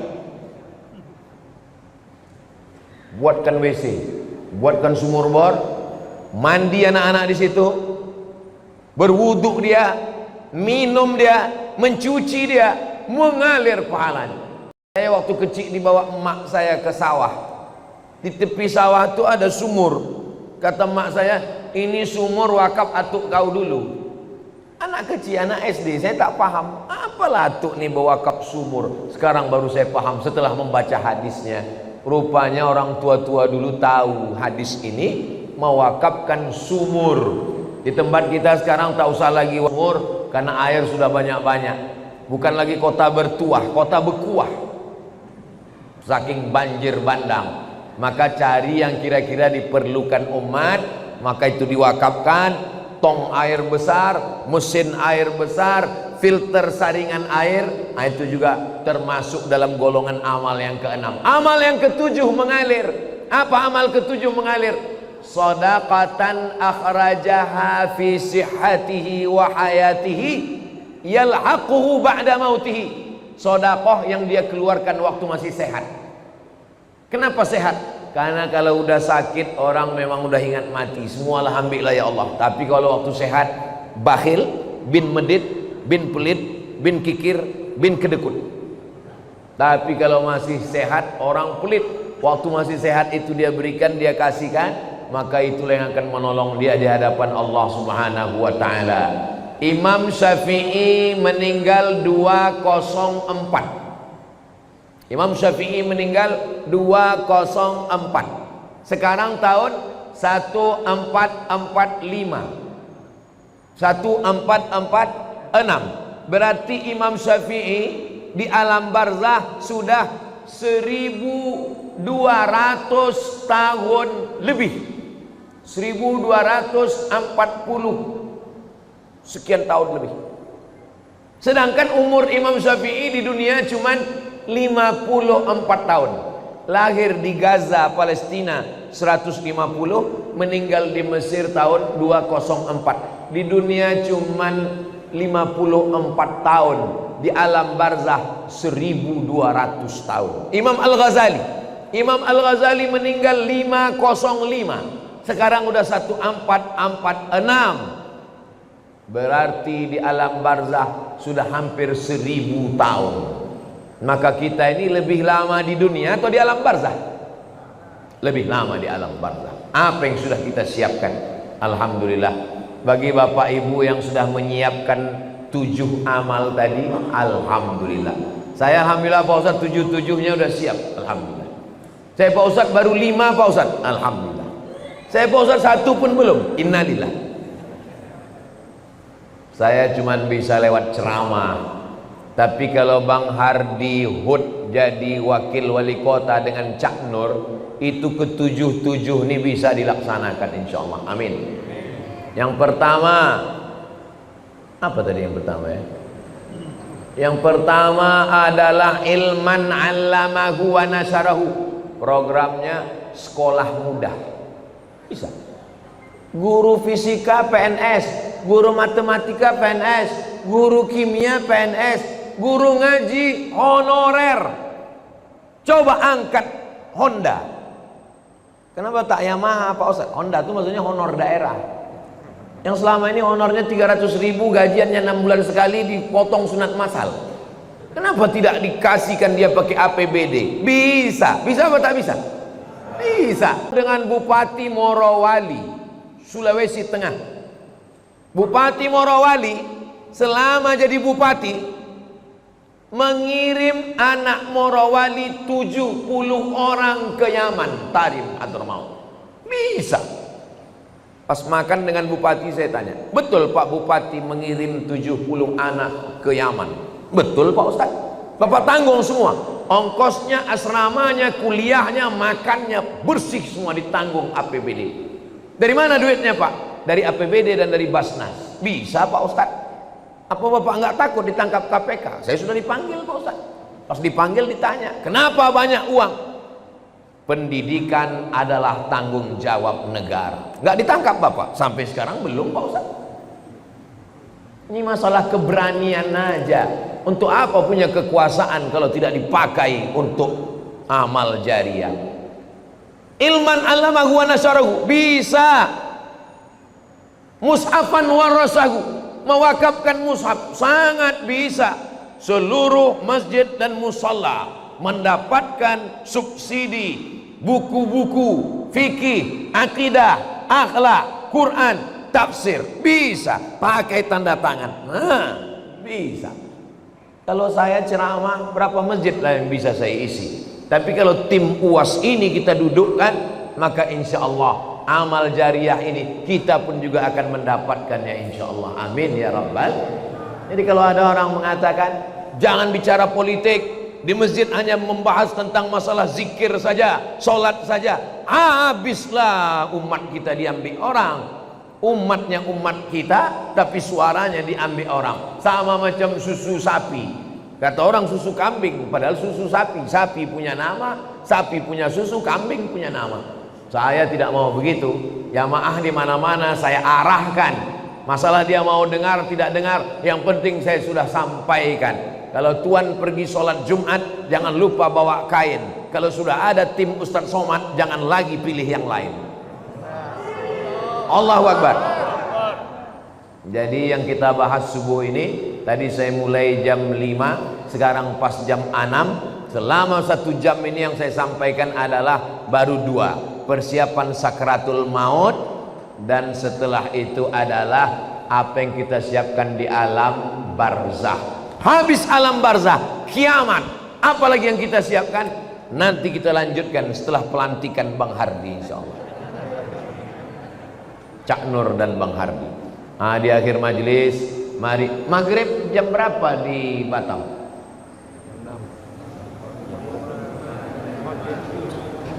Buatkan WC, buatkan sumur bor, mandi anak-anak di situ, berwuduk dia, minum dia, mencuci dia, mengalir pahalanya. Saya waktu kecil dibawa emak saya ke sawah. Di tepi sawah itu ada sumur. Kata emak saya, ini sumur wakaf atuk kau dulu. Anak kecil, anak SD, saya tak paham. Apalah atuk nih bewakaf sumur. Sekarang baru saya paham setelah membaca hadisnya. Rupanya orang tua-tua dulu tahu hadis ini mewakafkan sumur. Di tempat kita sekarang tak usah lagi sumur karena air sudah banyak-banyak. Bukan lagi kota bertuah, kota berkuah. Saking banjir bandang. Maka cari yang kira-kira diperlukan umat, maka itu diwakafkan. Tong air besar, mesin air besar, filter saringan air, nah itu juga termasuk dalam golongan amal yang keenam. Amal yang ketujuh mengalir. Apa amal ketujuh mengalir? Shadaqatan akhrajaha fi sihhatihi wa hayatihi yalhaquhu ba'da mautihi. Sedekah yang dia keluarkan waktu masih sehat. Kenapa sehat? Karena kalau udah sakit orang memang udah ingat mati. Semualah ambillah ya Allah. Tapi kalau waktu sehat, bakhil, bin medit, bin pelit, bin kikir, bin kedekut. Tapi kalau masih sehat, orang pelit. Waktu masih sehat itu dia berikan, dia kasihkan, maka itulah yang akan menolong dia di hadapan Allah Subhanahu wa ta'ala. Imam Syafi'i meninggal 204. Imam Syafi'i meninggal 204. Sekarang tahun 1445. 1446. Berarti Imam Syafi'i di alam barzah sudah 1200 tahun lebih. 1240 sekian tahun lebih. Sedangkan umur Imam Syafi'i di dunia cuman 54 tahun. Lahir di Gaza, Palestina 150, meninggal di Mesir tahun 204. Di dunia cuman 54 tahun, di alam barzah 1200 tahun. Imam Al-Ghazali meninggal 505. Sekarang udah 1446. Berarti di alam barzah sudah hampir 1000 tahun. Maka kita ini lebih lama di dunia atau di alam barzah? Lebih lama di alam barzah. Apa yang sudah kita siapkan? Alhamdulillah. Bagi bapak ibu yang sudah menyiapkan 7 amal tadi, alhamdulillah. Saya alhamdulillah Pak Ustadz 7-7-nya udah siap, alhamdulillah. Saya Pak Ustadz baru 5 Pak Ustadz, alhamdulillah. Saya Pak Ustadz 1 pun belum, innalillah. Saya cuman bisa lewat ceramah. Tapi kalau Bang Hardi Hud jadi wakil wali kota dengan Cak Nur, itu ke-7 ini bisa dilaksanakan insyaallah. Amin. Yang pertama, apa tadi yang pertama ya? Yang pertama adalah ilman 'allamahu wa nasarahu. Programnya sekolah mudah. Bisa. Guru fisika PNS, guru matematika PNS, guru kimia PNS, guru ngaji honorer. Coba angkat Honda. Kenapa tak Yamaha Pak Ustaz? Honda itu maksudnya honor daerah. Yang selama ini honornya 300.000, gajiannya 6 bulan sekali, dipotong sunat masal. Kenapa tidak dikasihkan dia pakai APBD? Bisa. Bisa apa tak bisa? Bisa. Dengan Bupati Morowali, Sulawesi Tengah. Bupati Morowali selama jadi bupati mengirim anak Morowali 70 orang ke Yaman, Tarim atau mau. Bisa. Pas makan dengan bupati saya tanya, betul Pak Bupati mengirim 70 anak ke Yaman? Betul Pak Ustaz. Bapak tanggung semua. Ongkosnya, asramanya, kuliahnya, makannya, bersih semua ditanggung APBD. Dari mana duitnya Pak? Dari APBD dan dari Basnas. Bisa Pak Ustaz. Apa Bapak nggak takut ditangkap KPK? Saya sudah dipanggil Pak Ustaz. Pas dipanggil ditanya, kenapa banyak uang? Pendidikan adalah tanggung jawab negara. Nggak ditangkap Bapak? Sampai sekarang belum Pak Ustaz. Ini masalah keberanian aja. Untuk apa punya kekuasaan kalau tidak dipakai untuk amal jariah? Ilman 'allamahu wa nasarahu. Bisa. Mushafan warasahu, mewakafkan mushaf, sangat bisa. Seluruh masjid dan musalla mendapatkan subsidi buku-buku fikih, akidah, akhlak, Quran, tafsir. Bisa pakai tanda tangan. Nah, bisa. Kalau saya ceramah, berapa masjid lah yang bisa saya isi? Tapi kalau tim UAS ini kita dudukkan, maka insya Allah amal jariah ini kita pun juga akan mendapatkannya insya Allah. Amin ya Rabbal. Jadi kalau ada orang mengatakan jangan bicara politik, di masjid hanya membahas tentang masalah zikir saja, sholat saja, habislah umat kita diambil orang. Umatnya umat kita, tapi suaranya diambil orang. Sama macam susu sapi. Kata orang susu kambing, padahal susu sapi. Sapi punya nama, sapi punya susu, kambing punya nama. Saya tidak mau begitu. Jamaah di mana-mana saya arahkan. Masalah dia mau dengar tidak dengar, yang penting saya sudah sampaikan. Kalau tuan pergi sholat Jumat, jangan lupa bawa kain. Kalau sudah ada tim Ustadz Somad, jangan lagi pilih yang lain. Allahu Akbar. Jadi yang kita bahas subuh ini, tadi saya mulai jam 5, sekarang pas jam 6. Selama 1 jam ini yang saya sampaikan adalah baru 2. Persiapan sakratul maut, dan setelah itu adalah apa yang kita siapkan di alam barzah. Habis alam barzah, kiamat, apa lagi yang kita siapkan? Nanti kita lanjutkan setelah pelantikan Bang Hardi, insyaallah. Cak Nur dan Bang Hardi. Di akhir majelis, mari. Maghrib jam berapa di Batam?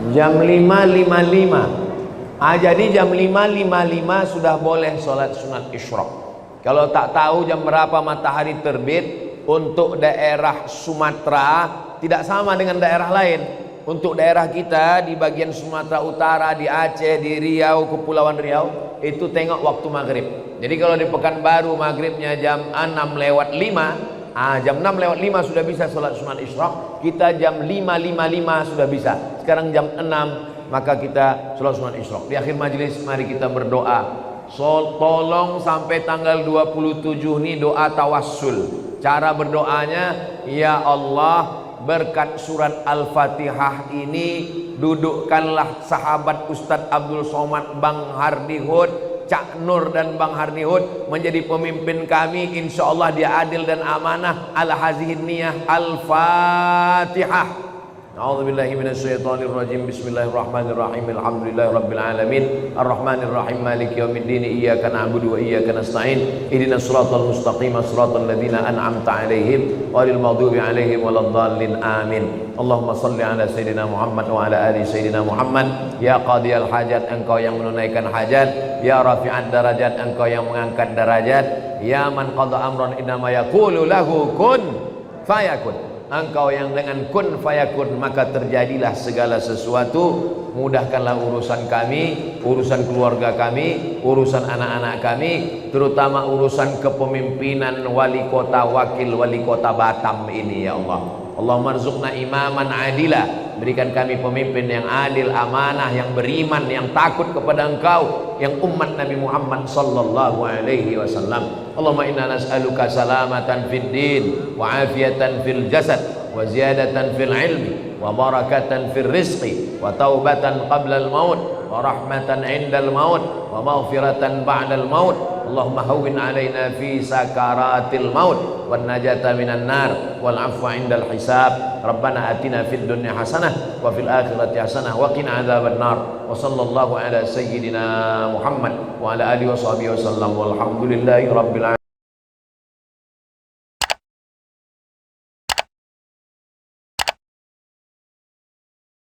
Jam 5.55. Jadi jam 5.55 sudah boleh sholat sunat isyraq. Kalau tak tahu jam berapa matahari terbit, untuk daerah Sumatera tidak sama dengan daerah lain. Untuk daerah kita di bagian Sumatera Utara, di Aceh, di Riau, Kepulauan Riau, itu tengok waktu maghrib. Jadi kalau di Pekanbaru maghribnya jam 6:05, jam 6:05 sudah bisa sholat sunat isyraq. Kita jam 5.55 sudah bisa. Sekarang jam 6, maka kita sholat sunat isyraq. Di akhir majelis mari kita berdoa. Tolong sampai tanggal 27 ini doa tawassul. Cara berdoanya, ya Allah, berkat surat Al-Fatihah ini dudukkanlah sahabat Ustadz Abdul Somad, Bang Hardi Hud, Cak Nur dan Bang Hardi Hud menjadi pemimpin kami. Insya Allah dia adil dan amanah. Al-hazihin niyah. Al-Fatihah. A'udzubillahi minasyaitonir rajim. Bismillahirrahmanirrahim. Alhamdulillahi rabbil alamin. Arrahmanir rahim. Maliki yaumiddin. Iyyaka na'budu wa iyyaka nasta'in. Ihdinas siratal mustaqim. Siratal ladzina an'amta 'alaihim ghairil maghdubi 'alaihim waladdallin. Amin. Allahumma shalli ala sayyidina Muhammad wa ala ali sayyidina Muhammad. Ya qadiyal hajat, engkau yang menunaikan hajat. Ya rafi'ad darajat, engkau yang mengangkat derajat. Ya man qada amran innama yaqulu lahu kun fayakun. Engkau yang dengan kun fayakun maka terjadilah segala sesuatu. Mudahkanlah urusan kami, urusan keluarga kami, urusan anak-anak kami, terutama urusan kepemimpinan wali kota, wakil wali kota Batam ini, ya Allah. Allahumma rzuqna imaman adila, berikan kami pemimpin yang adil, amanah, yang beriman, yang takut kepada Engkau, yang umat Nabi Muhammad sallallahu alaihi wasallam. Allahumma inna nas'aluka salamatan fid din wa afiyatan fil jasad wa ziyadatan fil ilmi wa barakatan fil rizqi wa taubatan qabla al maut wa rahmatan indal maut wa maghfiratan ba'dal maut. Allahumma hawwin alaina fi sakaratil maut wan najata minan nar wal afwa indal hisab. Rabbana atina fid dunya hasanah wa fil akhirati hasanah wa qina adzaban nar. Wa sallallahu ala sayyidina Muhammad wa ala alihi wa sahbihi wasallam walhamdulillahi rabbil alamin.